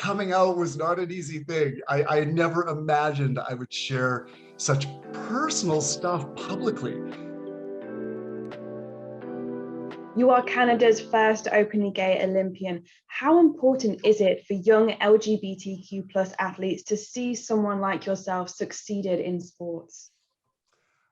coming out was not an easy thing. I never imagined I would share such personal stuff publicly. You are Canada's first openly gay Olympian. How important is it for young LGBTQ+ athletes to see someone like yourself succeeded in sports?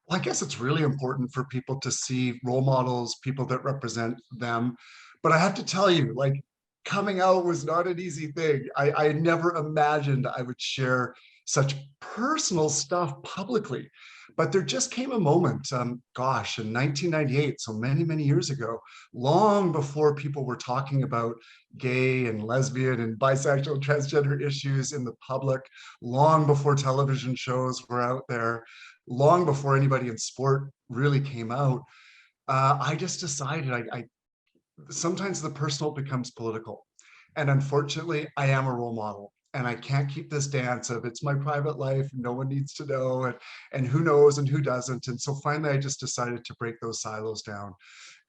Well, I guess it's really important for people to see role models, people that represent them. But I have to tell you, like, coming out was not an easy thing. I never imagined I would share such personal stuff publicly. But there just came a moment, gosh, in 1998, so many, many years ago, long before people were talking about gay and lesbian and bisexual transgender issues in the public, long before television shows were out there, long before anybody in sport really came out, I just decided sometimes the personal becomes political. And unfortunately, I am a role model. And I can't keep this dance of it's my private life, no one needs to know, and who knows and who doesn't. And so finally, I just decided to break those silos down.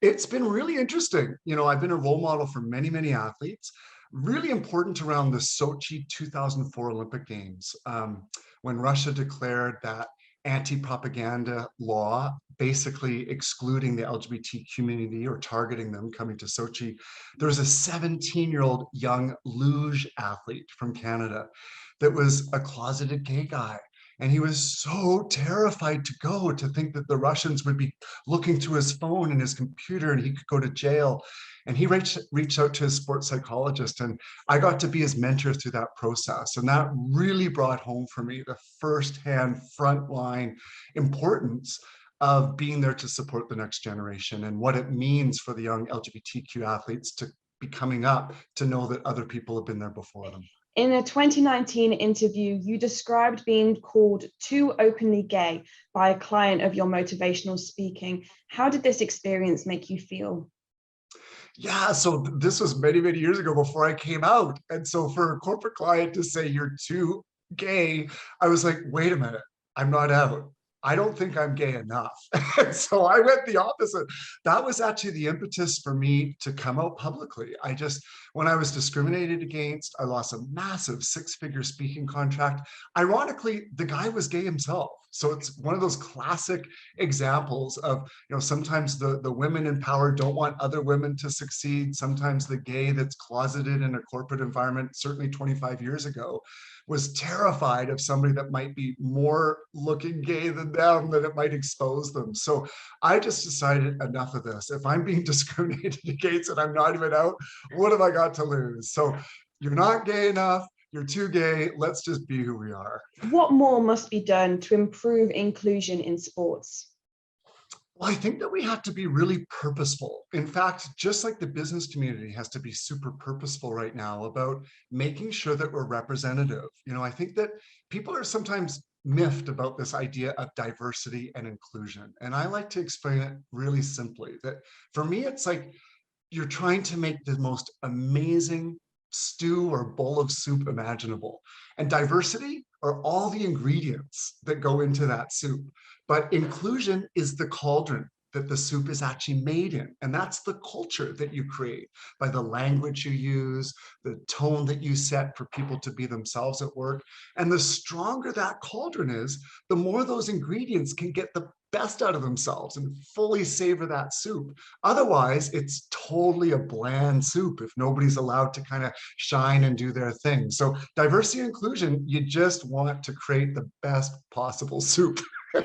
It's been really interesting. You know, I've been a role model for many, many athletes. Really important around the Sochi 2004 Olympic Games, when Russia declared that anti-propaganda law, basically excluding the LGBT community or targeting them coming to Sochi. There was a 17-year-old young luge athlete from Canada that was a closeted gay guy. And he was so terrified to go, to think that the Russians would be looking through his phone and his computer and he could go to jail. And he reached out to his sports psychologist, and I got to be his mentor through that process. And that really brought home for me the firsthand frontline importance of being there to support the next generation and what it means for the young LGBTQ athletes to be coming up to know that other people have been there before them. In a 2019 interview, you described being called too openly gay by a client of your motivational speaking. How did this experience make you feel? Yeah, so this was many, many years ago before I came out. And so for a corporate client to say you're too gay, I was like, wait a minute, I'm not out. I don't think I'm gay enough. And so I went the opposite. That was actually the impetus for me to come out publicly. When I was discriminated against, I lost a massive 6-figure speaking contract. Ironically, the guy was gay himself. So it's one of those classic examples of, sometimes the women in power don't want other women to succeed. Sometimes the gay that's closeted in a corporate environment, certainly 25 years ago, was terrified of somebody that might be more looking gay than them, that it might expose them. So I just decided, enough of this. If I'm being discriminated against and I'm not even out, what have I got to lose? So you're not gay enough. You're too gay. Let's just be who we are. What more must be done to improve inclusion in sports? Well, I think that we have to be really purposeful. In fact, just like the business community has to be super purposeful right now about making sure that we're representative. I think that people are sometimes miffed about this idea of diversity and inclusion. And I like to explain it really simply, that for me, it's like you're trying to make the most amazing stew or bowl of soup imaginable. And diversity are all the ingredients that go into that soup. But inclusion is the cauldron that the soup is actually made in. And that's the culture that you create by the language you use, the tone that you set for people to be themselves at work. And the stronger that cauldron is, the more those ingredients can get the best out of themselves and fully savor that soup. Otherwise, it's totally a bland soup if nobody's allowed to kind of shine and do their thing. So diversity and inclusion, you just want to create the best possible soup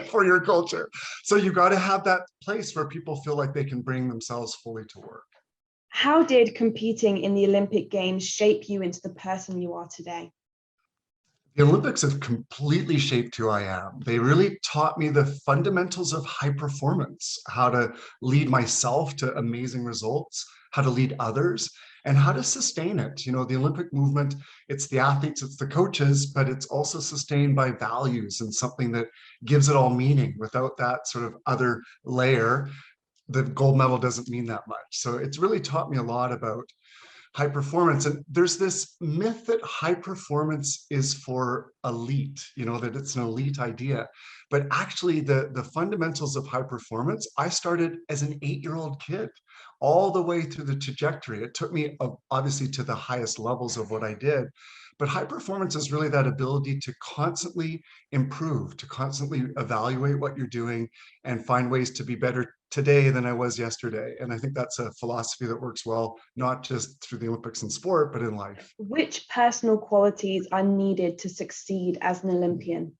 for your culture. So you got to have that place where people feel like they can bring themselves fully to work. How did competing in the Olympic Games shape you into the person you are today? The Olympics have completely shaped who I am. They really taught me the fundamentals of high performance, how to lead myself to amazing results, how to lead others, and how to sustain it. The Olympic movement, it's the athletes, it's the coaches, but it's also sustained by values and something that gives it all meaning. Without that sort of other layer, the gold medal doesn't mean that much. So it's really taught me a lot about high performance. And there's this myth that high performance is for elite, that it's an elite idea. But actually the fundamentals of high performance, I started as an 8-year-old kid, all the way through the trajectory. It took me obviously to the highest levels of what I did. But high performance is really that ability to constantly improve, to constantly evaluate what you're doing and find ways to be better today than I was yesterday. And I think that's a philosophy that works well, not just through the Olympics and sport, but in life. Which personal qualities are needed to succeed as an Olympian?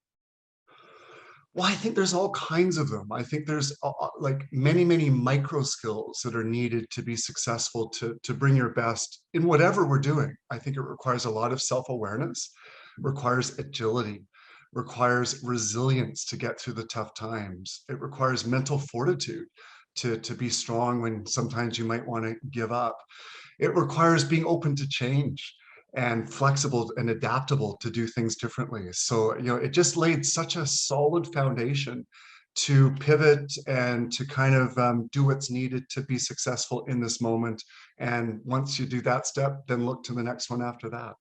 Well, I think there's all kinds of them. I think there's like many micro skills that are needed to be successful, to bring your best in whatever we're doing. I think it requires a lot of self-awareness, requires agility, requires resilience to get through the tough times. It requires mental fortitude to be strong when sometimes you might want to give up. It requires being open to change and flexible and adaptable to do things differently. So, it just laid such a solid foundation to pivot and to kind of do what's needed to be successful in this moment. And once you do that step, then look to the next one after that.